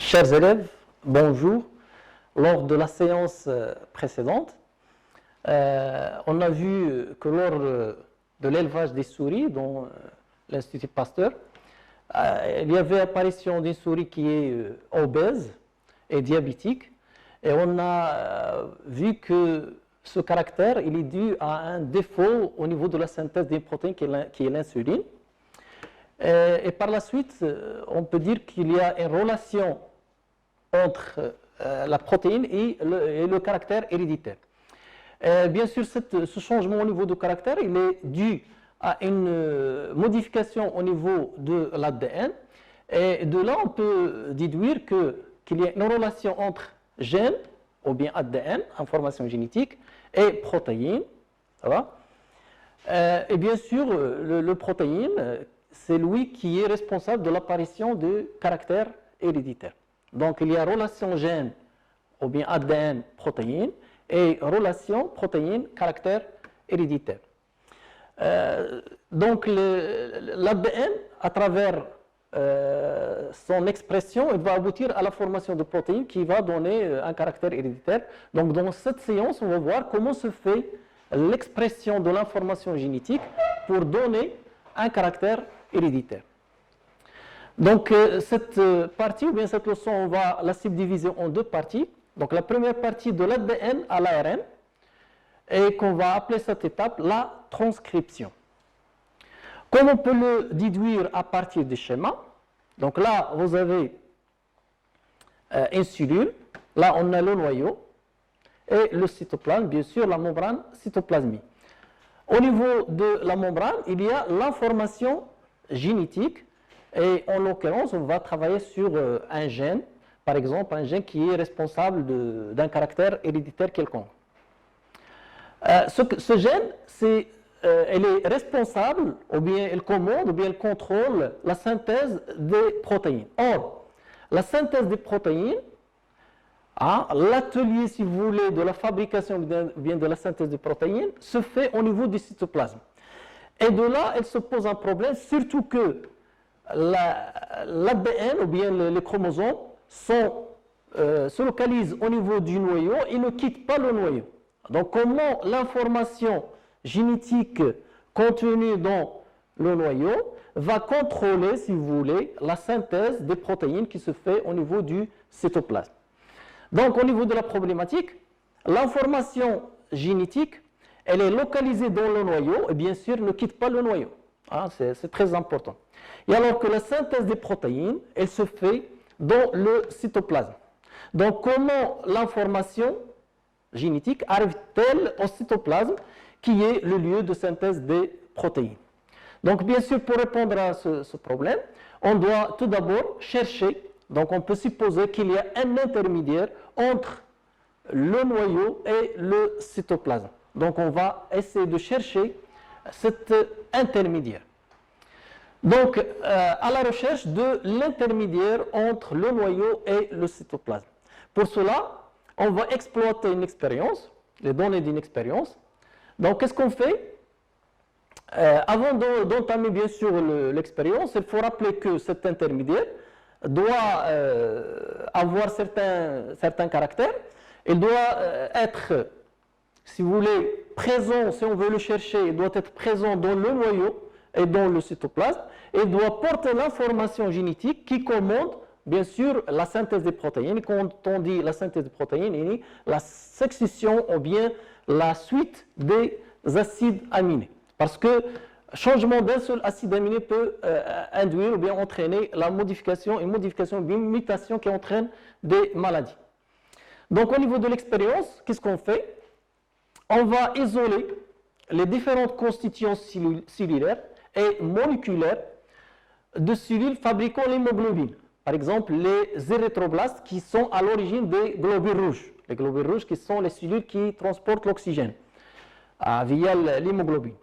Chers élèves, bonjour. Lors de la séance précédente, on a vu que lors de l'élevage des souris dans l'Institut Pasteur, il y avait apparition d'une souris qui est obèse et diabétique. Et on a vu que ce caractère il est dû à un défaut au niveau de la synthèse d'une protéine qui est l'insuline. Et par la suite, on peut dire qu'il y a une relation entre la protéine et le caractère héréditaire. Bien sûr, ce changement au niveau du caractère, il est dû à une modification au niveau de l'ADN. Et de là, on peut déduire qu'il y a une relation entre gène, ou bien ADN, information génétique, et protéine. Ça va? Et bien sûr, le protéine, c'est lui qui est responsable de l'apparition du caractère héréditaire. Donc, il y a relation gène, ou bien ADN, protéine, et relation protéine, caractère héréditaire. Donc, l'ADN, à travers son expression, il va aboutir à la formation de protéines qui va donner un caractère héréditaire. Donc, dans cette séance, on va voir comment se fait l'expression de l'information génétique pour donner un caractère héréditaire. Donc, cette partie, ou bien cette leçon, on va la subdiviser en deux parties. Donc, la première partie de l'ADN à l'ARN, et qu'on va appeler cette étape la transcription. Comme on peut le déduire à partir des schémas, donc là, vous avez une cellule, là, on a le noyau, et le cytoplasme, bien sûr, la membrane cytoplasmique. Au niveau de la membrane, il y a l'information génétique, et en l'occurrence, on va travailler sur un gène, par exemple, un gène qui est responsable d'un caractère héréditaire quelconque. Ce gène, elle est responsable, ou bien elle commande, ou bien elle contrôle la synthèse des protéines. Or, la synthèse des protéines, l'atelier, si vous voulez, de la fabrication, bien de la synthèse des protéines, se fait au niveau du cytoplasme. Et de là, elle se pose un problème, surtout que l'ADN, ou bien les chromosomes, se localisent au niveau du noyau et ne quittent pas le noyau. Donc, comment l'information génétique contenue dans le noyau va contrôler, si vous voulez, la synthèse des protéines qui se fait au niveau du cytoplasme. Donc, au niveau de la problématique, l'information génétique, elle est localisée dans le noyau et bien sûr ne quitte pas le noyau. C'est très important. Et alors que la synthèse des protéines, elle se fait dans le cytoplasme. Donc, comment l'information génétique arrive-t-elle au cytoplasme qui est le lieu de synthèse des protéines? Donc, bien sûr, pour répondre à ce problème, on doit tout d'abord chercher, donc on peut supposer qu'il y a un intermédiaire entre le noyau et le cytoplasme. Donc, on va essayer de chercher cet intermédiaire. Donc, à la recherche de l'intermédiaire entre le noyau et le cytoplasme. Pour cela, on va exploiter une expérience, les données d'une expérience. Donc, qu'est-ce qu'on fait? Avant d'entamer bien sûr l'expérience, il faut rappeler que cet intermédiaire doit avoir certains caractères. Il doit être, si vous voulez, présent, si on veut le chercher, il doit être présent dans le noyau et dans le cytoplasme, et il doit porter l'information génétique qui commande, bien sûr, la synthèse des protéines. Et quand on dit la synthèse des protéines, il y a la succession ou bien la suite des acides aminés. Parce que changement d'un seul acide aminé peut induire ou bien entraîner une modification, une mutation qui entraîne des maladies. Donc, au niveau de l'expérience, qu'est-ce qu'on fait? On va isoler les différentes constituants cellulaires et moléculaires de cellules fabriquant l'hémoglobine. Par exemple, les érythroblastes qui sont à l'origine des globules rouges. Les globules rouges qui sont les cellules qui transportent l'oxygène via l'hémoglobine.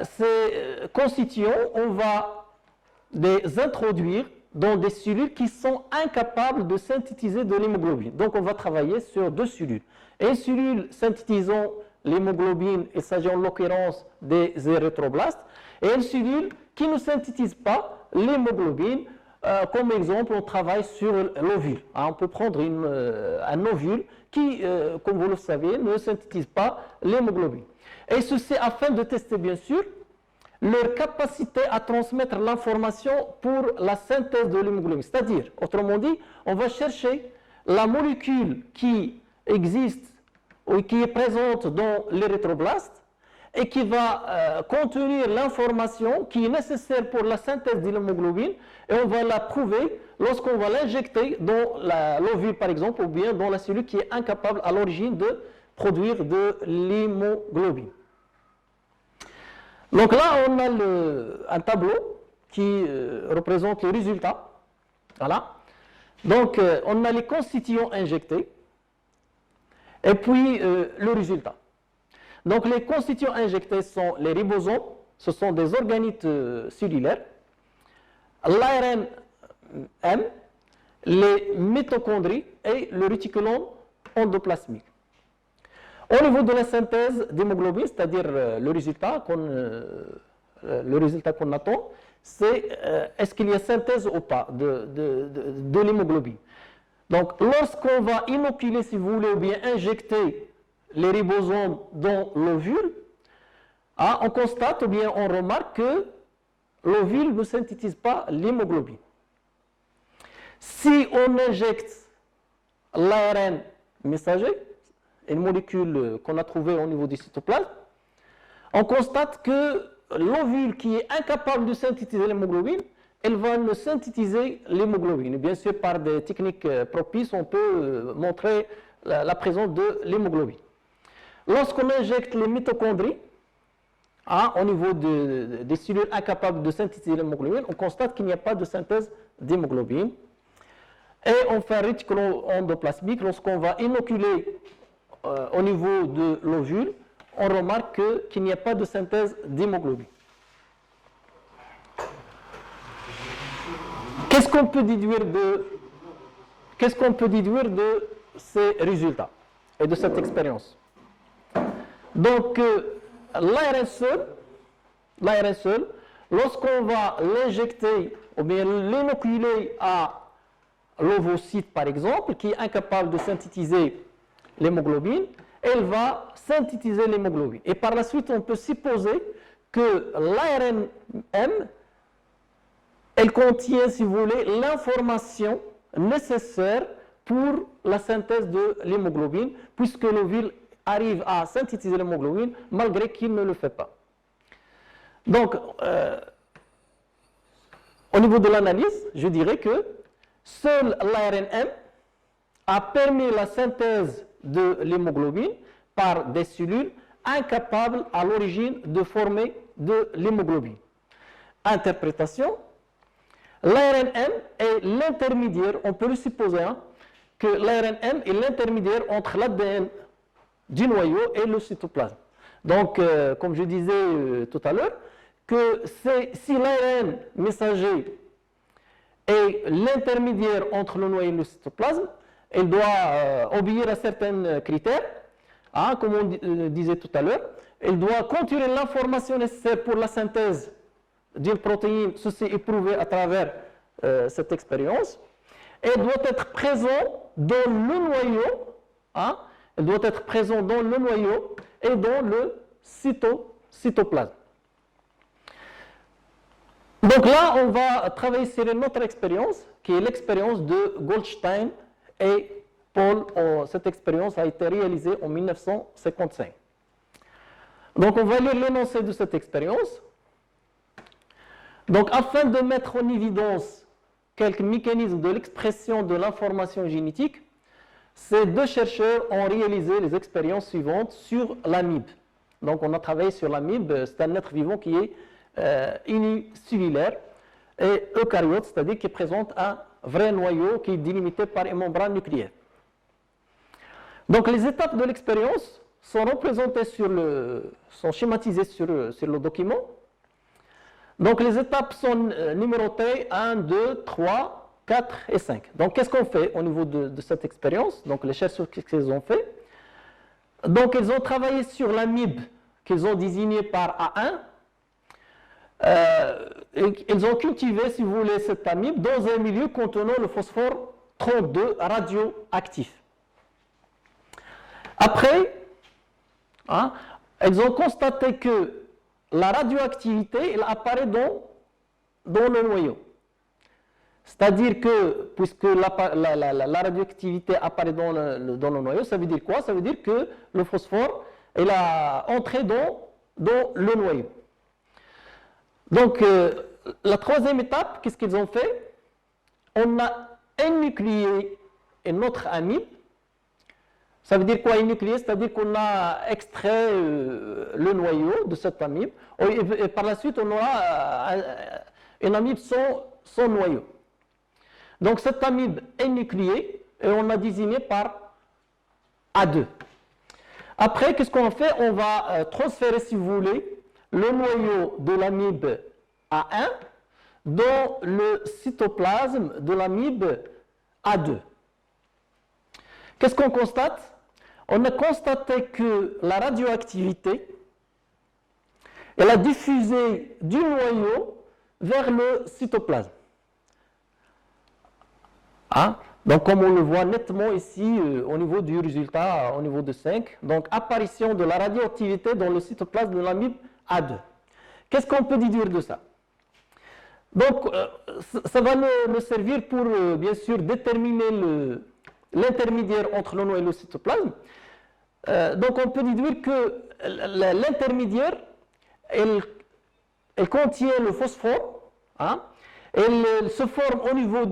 Ces constituants, on va les introduire dans des cellules qui sont incapables de synthétiser de l'hémoglobine. Donc, on va travailler sur deux cellules. Une cellule synthétisant l'hémoglobine, il s'agit en l'occurrence des érythroblastes, et une cellule qui ne synthétise pas l'hémoglobine, comme exemple, on travaille sur l'ovule. On peut prendre un ovule qui, comme vous le savez, ne synthétise pas l'hémoglobine. Et ceci afin de tester, bien sûr, leur capacité à transmettre l'information pour la synthèse de l'hémoglobine. C'est-à-dire, autrement dit, on va chercher la molécule qui existe ou qui est présente dans l'érythroblaste et qui va contenir l'information qui est nécessaire pour la synthèse de l'hémoglobine, et on va la prouver lorsqu'on va l'injecter dans l'ovule, par exemple, ou bien dans la cellule qui est incapable à l'origine de produire de l'hémoglobine. Donc là, on a un tableau qui représente le résultat. Voilà. Donc, on a les constituants injectés et puis le résultat. Donc, les constituants injectés sont les ribosomes, ce sont des organites cellulaires, l'ARN M, les mitochondries et le réticulum endoplasmique. Au niveau de la synthèse d'hémoglobine, c'est-à-dire le résultat qu'on attend, c'est est-ce qu'il y a synthèse ou pas de l'hémoglobine. Donc, lorsqu'on va inoculer, si vous voulez, ou bien injecter les ribosomes dans l'ovule, on constate ou bien on remarque que l'ovule ne synthétise pas l'hémoglobine. Si on injecte l'ARN messager, une molécule qu'on a trouvée au niveau du cytoplasme, on constate que l'ovule qui est incapable de synthétiser l'hémoglobine, elle va ne synthétiser l'hémoglobine. Bien sûr, par des techniques propices, on peut montrer la présence de l'hémoglobine. Lorsqu'on injecte les mitochondries, au niveau des cellules incapables de synthétiser l'hémoglobine, on constate qu'il n'y a pas de synthèse d'hémoglobine. Et on fait un réticulum endoplasmique. Lorsqu'on va inoculer au niveau de l'ovule, on remarque qu'il n'y a pas de synthèse d'hémoglobine. Qu'est-ce qu'on peut déduire de ces résultats et de cette expérience? Donc, l'ARN seul, lorsqu'on va l'injecter ou bien l'inoculer à l'ovocyte, par exemple, qui est incapable de synthétiser l'hémoglobine, elle va synthétiser l'hémoglobine. Et par la suite, on peut supposer que l'ARN M, elle contient, si vous voulez, l'information nécessaire pour la synthèse de l'hémoglobine, puisque l'ovule arrive à synthétiser l'hémoglobine malgré qu'il ne le fait pas. Donc, au niveau de l'analyse, je dirais que seul l'ARN M a permis la synthèse de l'hémoglobine par des cellules incapables à l'origine de former de l'hémoglobine. Interprétation, l'ARN M est l'intermédiaire, on peut le supposer, que l'ARN M est l'intermédiaire entre l'ADN du noyau et le cytoplasme. Donc, comme je disais tout à l'heure, que si l'ARN messager est l'intermédiaire entre le noyau et le cytoplasme, elle doit obéir à certains critères, comme on disait tout à l'heure. Elle doit contenir l'information nécessaire pour la synthèse d'une protéine, ceci est prouvé à travers cette expérience. Elle doit être présente dans le noyau, elle doit être présente dans le noyau et dans le cytoplasme. Donc là, on va travailler sur une autre expérience, qui est l'expérience de Goldstein et Paul. Cette expérience a été réalisée en 1955. Donc on va lire l'énoncé de cette expérience. Donc afin de mettre en évidence quelques mécanismes de l'expression de l'information génétique, ces deux chercheurs ont réalisé les expériences suivantes sur l'amibe. Donc on a travaillé sur l'amibe, c'est un être vivant qui est unicellulaire et eucaryote, c'est-à-dire qui présente un vrai noyau qui est délimité par une membrane nucléaire. Donc les étapes de l'expérience sont représentées sont schématisées sur le document. Donc les étapes sont numérotées 1, 2, 3, 4 et 5. Donc qu'est-ce qu'on fait au niveau de cette expérience? Donc les chercheurs, qu'est-ce qu'ils ont fait? Donc ils ont travaillé sur l'amibe qu'ils ont désigné par A1. ils ont cultivé, si vous voulez, cette amibe dans un milieu contenant le phosphore 32 radioactif. Après, ils ont constaté que la radioactivité, elle apparaît dans le noyau. C'est-à-dire que, puisque la radioactivité apparaît dans le noyau, ça veut dire quoi? Ça veut dire que le phosphore, il a entré dans le noyau. Donc, la troisième étape, qu'est-ce qu'ils ont fait? On a énucléé une autre amibe. Ça veut dire quoi, énucléé? C'est-à-dire qu'on a extrait le noyau de cette amibe, et par la suite, on aura une amibe sans noyau. Donc, cette amibe est nucléée, et on l'a désignée par A2. Après, qu'est-ce qu'on fait? On va transférer, si vous voulez, le noyau de l'amibe A1 dans le cytoplasme de l'amibe A2. Qu'est-ce qu'on constate? On a constaté que la radioactivité, elle a diffusé du noyau vers le cytoplasme. Donc, comme on le voit nettement ici au niveau du résultat, au niveau de 5, donc apparition de la radioactivité dans le cytoplasme de l'amibe A2. Qu'est-ce qu'on peut déduire de ça? Donc, ça va nous servir pour, bien sûr, déterminer l'intermédiaire entre le noyau et le cytoplasme. Donc, on peut déduire que l'intermédiaire, elle contient le phosphore, elle se forme au niveau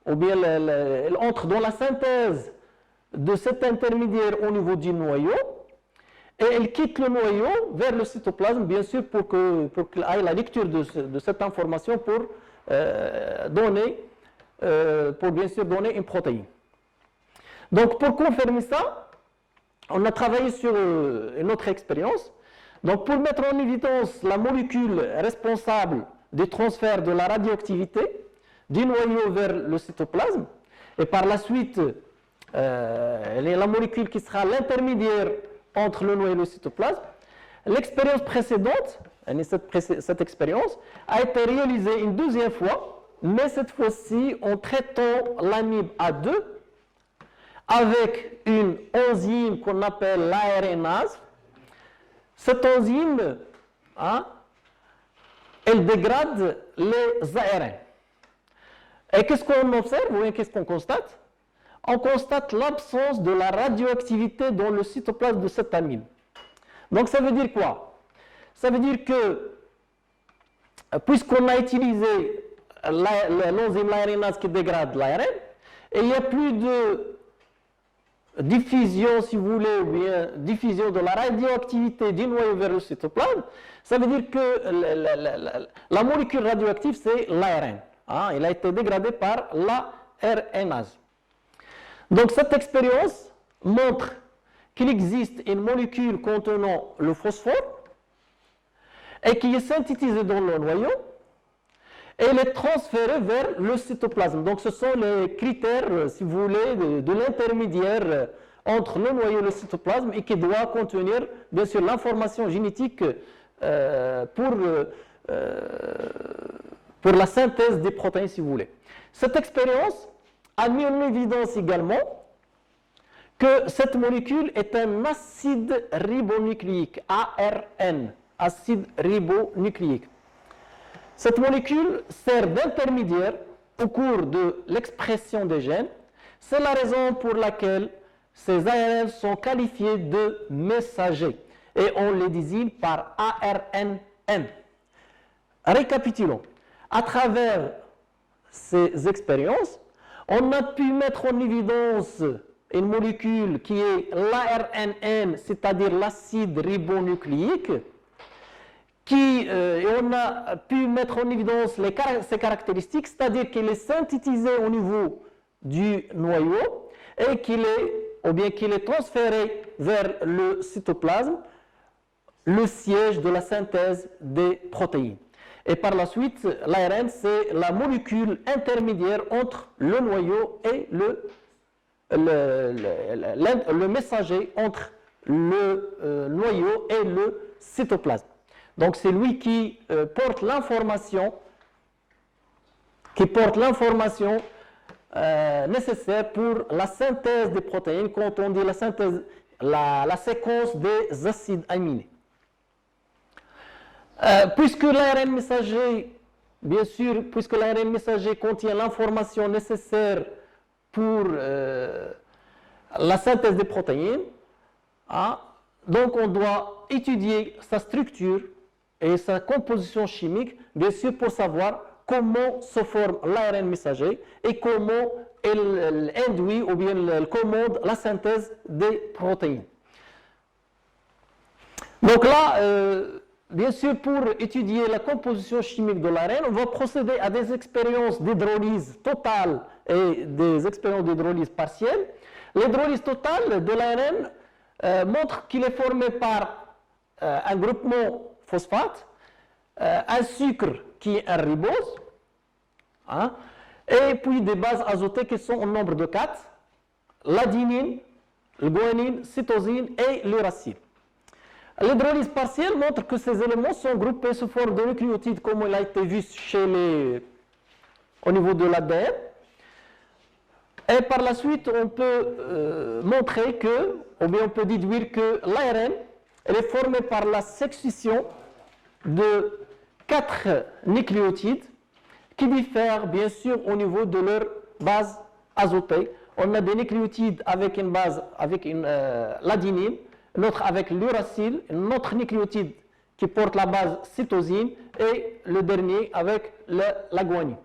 ou bien elle entre dans la synthèse de cet intermédiaire au niveau du noyau, et elle quitte le noyau vers le cytoplasme, bien sûr, pour qu'il aille la lecture de cette information pour bien sûr donner une protéine. Donc, pour confirmer ça, on a travaillé sur une autre expérience. Donc, pour mettre en évidence la molécule responsable du transfert de la radioactivité du noyau vers le cytoplasme, et par la suite, la molécule qui sera l'intermédiaire entre le noyau et le cytoplasme, l'expérience précédente, cette expérience, a été réalisée une deuxième fois, mais cette fois-ci en traitant l'amibe A2 avec une enzyme qu'on appelle l'ARNase. Cette enzyme, elle dégrade les ARN. Et qu'est-ce qu'on observe ou qu'est-ce qu'on constate? On constate l'absence de la radioactivité dans le cytoplasme de cette amibe. Donc ça veut dire quoi? Ça veut dire que, puisqu'on a utilisé l'enzyme l'ARNase qui dégrade l'ARN, il n'y a plus de diffusion, si vous voulez, ou bien diffusion de la radioactivité du noyau vers le cytoplasme, ça veut dire que la molécule radioactive, c'est l'ARN. Il a été dégradé par l'ARNase. Donc cette expérience montre qu'il existe une molécule contenant le phosphore et qui est synthétisée dans le noyau et elle est transférée vers le cytoplasme. Donc ce sont les critères, si vous voulez, de l'intermédiaire entre le noyau et le cytoplasme et qui doit contenir, bien sûr, l'information génétique pour la synthèse des protéines, si vous voulez. Cette expérience a mis en évidence également que cette molécule est un acide ribonucléique, ARN, acide ribonucléique. Cette molécule sert d'intermédiaire au cours de l'expression des gènes. C'est la raison pour laquelle ces ARN sont qualifiés de messagers et on les désigne par ARNM. Récapitulons. À travers ces expériences, on a pu mettre en évidence une molécule qui est l'ARNM, c'est-à-dire l'acide ribonucléique, et on a pu mettre en évidence ses caractéristiques, c'est-à-dire qu'il est synthétisé au niveau du noyau et qu'il est transféré vers le cytoplasme, le siège de la synthèse des protéines. Et par la suite, l'ARN, c'est la molécule intermédiaire entre le noyau et le messager entre le noyau et le cytoplasme. Donc c'est lui qui porte l'information nécessaire pour la synthèse des protéines, quand on dit la synthèse, la séquence des acides aminés. Puisque l'ARN messager, bien sûr, puisque l'ARN messager contient l'information nécessaire pour la synthèse des protéines, donc on doit étudier sa structure et sa composition chimique, bien sûr, pour savoir comment se forme l'ARN messager et comment elle induit ou bien elle commande la synthèse des protéines. Donc là, bien sûr, pour étudier la composition chimique de l'ARN, on va procéder à des expériences d'hydrolyse totale et des expériences d'hydrolyse partielle. L'hydrolyse totale de l'ARN montre qu'il est formé par un groupement phosphate, un sucre qui est un ribose, et puis des bases azotées qui sont au nombre de 4, l'adenine, le guanine, cytosine et l'uracile. L'hydrolyse partielle montre que ces éléments sont groupés sous forme de nucléotides comme il a été vu au niveau de l'ADN. Et par la suite, on peut montrer que, ou bien on peut déduire que l'ARN est formé par la succession de 4 nucléotides qui diffèrent bien sûr au niveau de leur base azotée. On a des nucléotides avec une base, avec l'adenine, un autre avec l'uracile, un autre nucléotide qui porte la base cytosine et le dernier avec la guanine.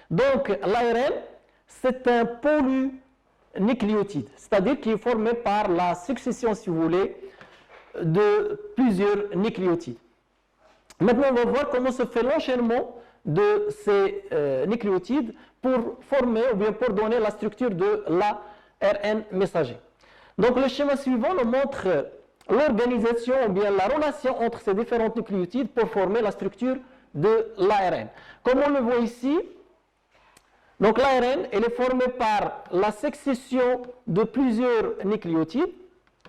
Donc l'ARN, c'est un polynucléotide, c'est-à-dire qui est formé par la succession, si vous voulez, de plusieurs nucléotides. Maintenant, on va voir comment se fait l'enchaînement de ces nucléotides pour former ou bien pour donner la structure de l'ARN messager. Donc le schéma suivant nous montre l'organisation ou bien la relation entre ces différents nucléotides pour former la structure de l'ARN. Comme on le voit ici, donc l'ARN elle est formée par la succession de plusieurs nucléotides.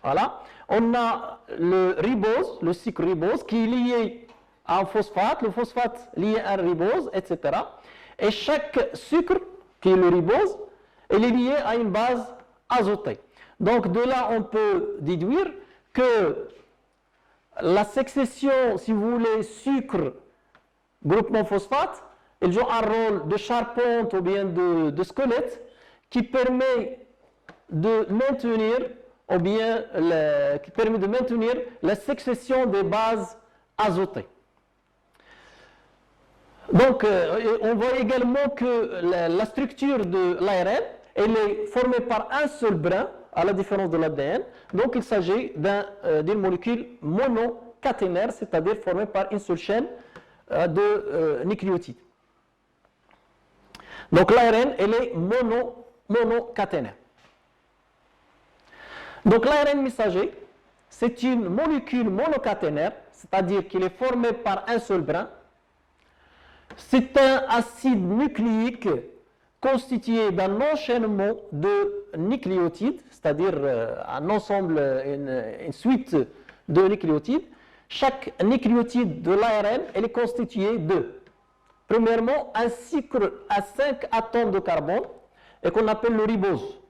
Voilà. On a le ribose, le sucre ribose qui est lié à un phosphate, le phosphate lié à un ribose, etc. Et chaque sucre, qui est le ribose, elle est lié à une base azotée. Donc de là, on peut déduire que la succession, si vous voulez, sucre, groupement phosphate, elle joue un rôle de charpente ou bien de squelette qui permet de maintenir ou bien la succession des bases azotées. Donc, on voit également que la structure de l'ARN, elle est formée par un seul brin, à la différence de l'ADN. Donc, il s'agit d'une molécule monocaténaire, c'est-à-dire formée par une seule chaîne de nucléotides. Donc, l'ARN, elle est monocaténaire. Donc, l'ARN messager, c'est une molécule monocaténaire, c'est-à-dire qu'il est formé par un seul brin. C'est un acide nucléique constitué d'un enchaînement de nucléotides, c'est-à-dire un ensemble, une suite de nucléotides. Chaque nucléotide de l'ARN est constitué de, premièrement, un sucre à 5 atomes de carbone et qu'on appelle le ribose,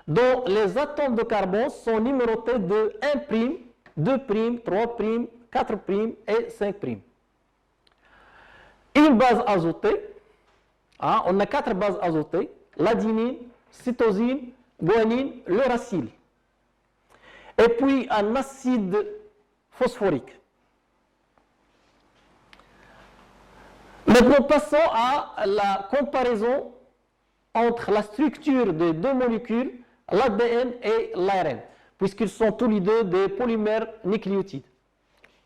dont les atomes de carbone sont numérotés de 1', 2', 3', 4' et 5'. Une base azotée, on a 4 bases azotées, l'adenine, cytosine, guanine, l'uracile. Et puis un acide phosphorique. Maintenant, passons à la comparaison entre la structure des deux molécules, l'ADN et l'ARN, puisqu'ils sont tous les deux des polymères nucléotides,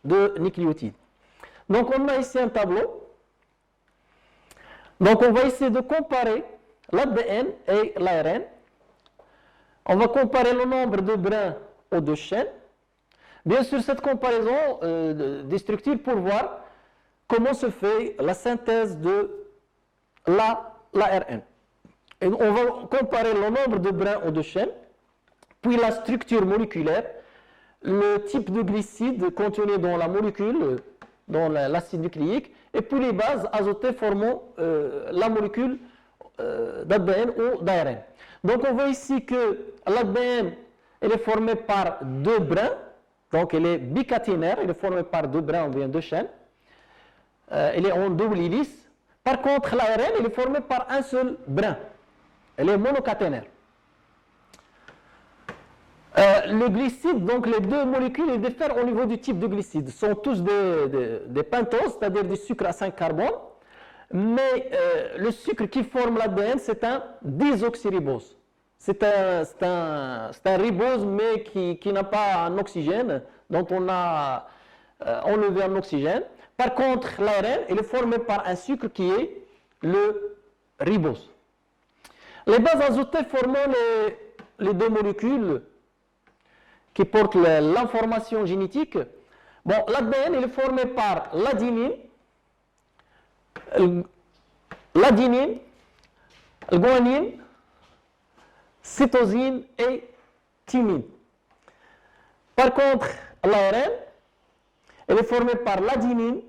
Donc, on a ici un tableau. Donc, on va essayer de comparer l'ADN et l'ARN. On va comparer le nombre de brins aux deux chaînes. Bien sûr, cette comparaison des structures pour voir comment se fait la synthèse de l'ARN. Et on va comparer le nombre de brins aux deux chaînes, puis la structure moléculaire, le type de glycide contenu dans la molécule, dans l'acide nucléique, et puis les bases azotées formant la molécule d'ADN ou d'ARN. Donc on voit ici que l'ADN elle est formée par deux brins, donc elle est bicaténaire, elle est formée par deux brins ou bien deux chaînes, elle est en double hélice. Par contre l'ARN elle est formée par un seul brin, elle est monocaténaire. Le glycide, donc les deux molécules, ils diffèrent au niveau du type de glycide. Ce sont tous des pentoses, c'est-à-dire des sucres à 5 carbones. Mais le sucre qui forme l'ADN, c'est un désoxyribose. C'est un ribose, mais qui n'a pas un oxygène, dont on a enlevé un oxygène. Par contre, l'ARN, il est formé par un sucre qui est le ribose. Les bases azotées formant les deux molécules qui portent l'information génétique. Bon, l'ADN il est formé par l'adenine, le guanine, cytosine et thymine. Par contre, l'ARN, elle est formée par l'adenine,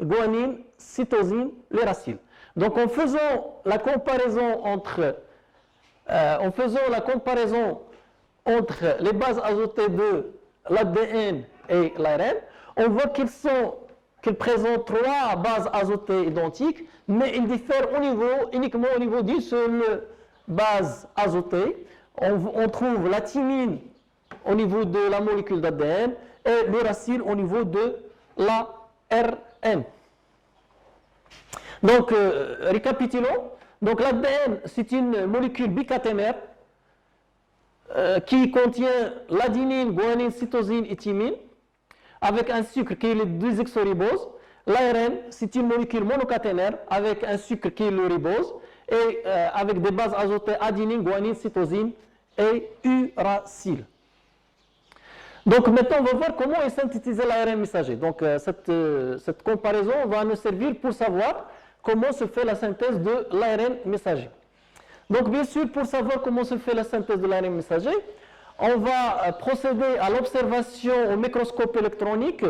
guanine, cytosine, l'uracile. Donc, en faisant la comparaison entre les bases azotées de l'ADN et l'ARN, on voit qu'ils présentent trois bases azotées identiques, mais ils diffèrent uniquement au niveau d'une seule base azotée. On trouve la thymine au niveau de la molécule d'ADN et l'uracile au niveau de l'ARN. Donc, récapitulons. Donc, l'ADN, c'est une molécule bicaténaire qui contient l'adenine, guanine, cytosine et thymine, avec un sucre qui est le désoxyribose. L'ARN, c'est une molécule monocaténaire avec un sucre qui est le ribose et avec des bases azotées adenine, guanine, cytosine et uracile. Donc maintenant, on va voir comment est synthétisé l'ARN messager. Donc cette comparaison va nous servir pour savoir comment se fait la synthèse de l'ARN messager. Donc bien sûr, pour savoir comment se fait la synthèse de l'ARN messager, on va procéder à l'observation au microscope électronique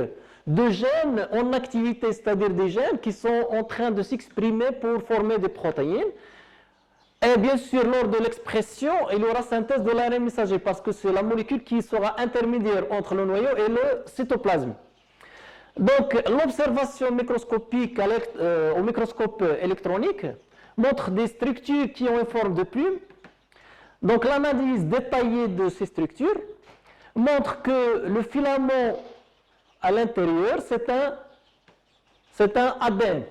de gènes en activité, c'est-à-dire des gènes qui sont en train de s'exprimer pour former des protéines. Et bien sûr, lors de l'expression, il y aura synthèse de l'ARN messager parce que c'est la molécule qui sera intermédiaire entre le noyau et le cytoplasme. Donc, l'observation microscopique au microscope électronique montre des structures qui ont une forme de plume. Donc, l'analyse détaillée de ces structures montre que le filament à l'intérieur, c'est un ADN.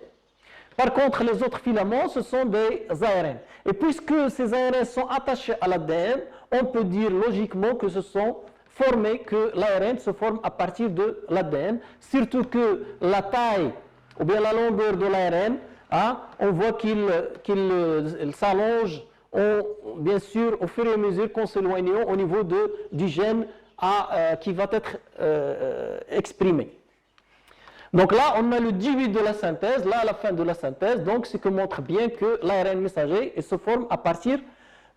Par contre, les autres filaments, ce sont des ARN. Et puisque ces ARN sont attachés à l'ADN, on peut dire logiquement que que l'ARN se forme à partir de l'ADN, surtout que la taille ou bien la longueur de l'ARN, on voit qu'il s'allonge, bien sûr, au fur et à mesure qu'on s'éloigne au niveau du gène qui va être exprimé. Donc là, on a le début de la synthèse, là, à la fin de la synthèse, donc ce qui montre bien que l'ARN messager se forme à partir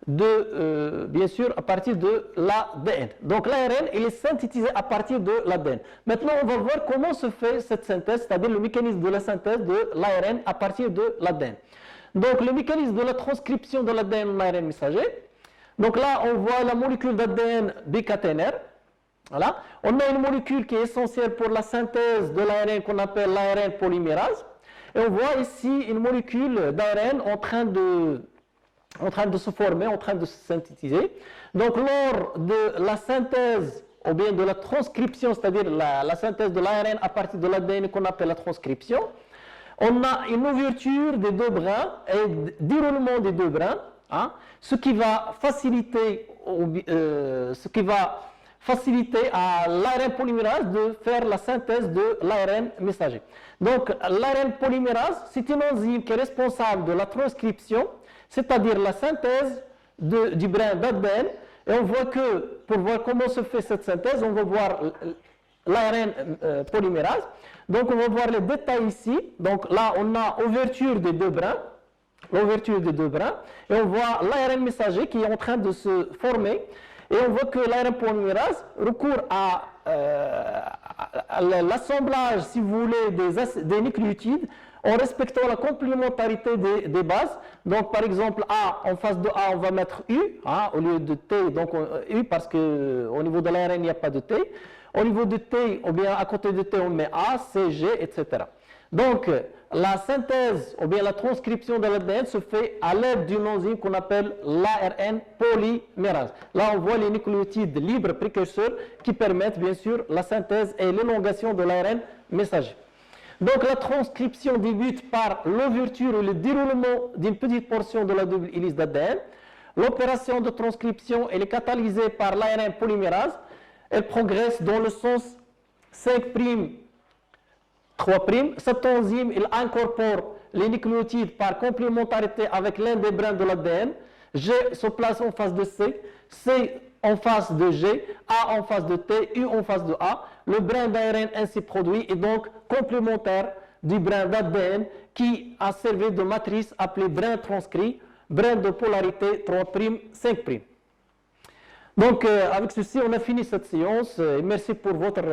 bien sûr, à partir de l'ADN. Donc l'ARN, il est synthétisé à partir de l'ADN. Maintenant, on va voir comment se fait cette synthèse, c'est-à-dire le mécanisme de la synthèse de l'ARN à partir de l'ADN. Donc le mécanisme de la transcription de l'ADN en ARN messager. Donc là, on voit la molécule d'ADN bicaténaire. Voilà. On a une molécule qui est essentielle pour la synthèse de l'ARN qu'on appelle l'ARN polymérase. Et on voit ici une molécule d'ARN en train de se former, en train de se synthétiser. Donc lors de la synthèse ou bien de la transcription, c'est-à-dire la synthèse de l'ARN à partir de l'ADN qu'on appelle la transcription, on a une ouverture des deux brins et déroulement des deux brins, ce qui va faciliter à l'ARN polymérase de faire la synthèse de l'ARN messager. Donc l'ARN polymérase, c'est une enzyme qui est responsable de la transcription, c'est-à-dire la synthèse du brin d'ADN. Et on voit que, pour voir comment se fait cette synthèse, on va voir l'ARN polymérase. Donc on va voir les détails ici. Donc là, on a l'ouverture des deux brins, et on voit l'ARN messager qui est en train de se former. Et on voit que l'ARN polymérase recourt à l'assemblage, si vous voulez, des nucléotides en respectant la complémentarité des bases. Donc, par exemple, A, en face de A, on va mettre U, hein, au lieu de T, donc U, parce qu'au niveau de l'ARN, il n'y a pas de T. Au niveau de T, ou bien à côté de T, on met A, C, G, etc. Donc, la synthèse, ou bien la transcription de l'ADN se fait à l'aide d'une enzyme qu'on appelle l'ARN polymérase. Là, on voit les nucléotides libres précurseurs qui permettent, bien sûr, la synthèse et l'élongation de l'ARN messager. Donc, la transcription débute par l'ouverture ou le déroulement d'une petite portion de la double hélice d'ADN. L'opération de transcription elle est catalysée par l'ARN polymérase. Elle progresse dans le sens 5', 3'. Cette enzyme il incorpore les nucléotides par complémentarité avec l'un des brins de l'ADN. G se place en face de C, C en face de G, A en face de T, U en face de A. Le brin d'ARN ainsi produit est donc complémentaire du brin d'ADN qui a servi de matrice appelée brin transcrit, brin de polarité 3', 5'. Donc, avec ceci, on a fini cette séance. Merci pour votre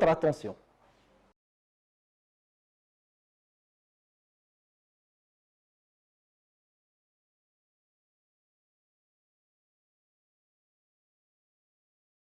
attention.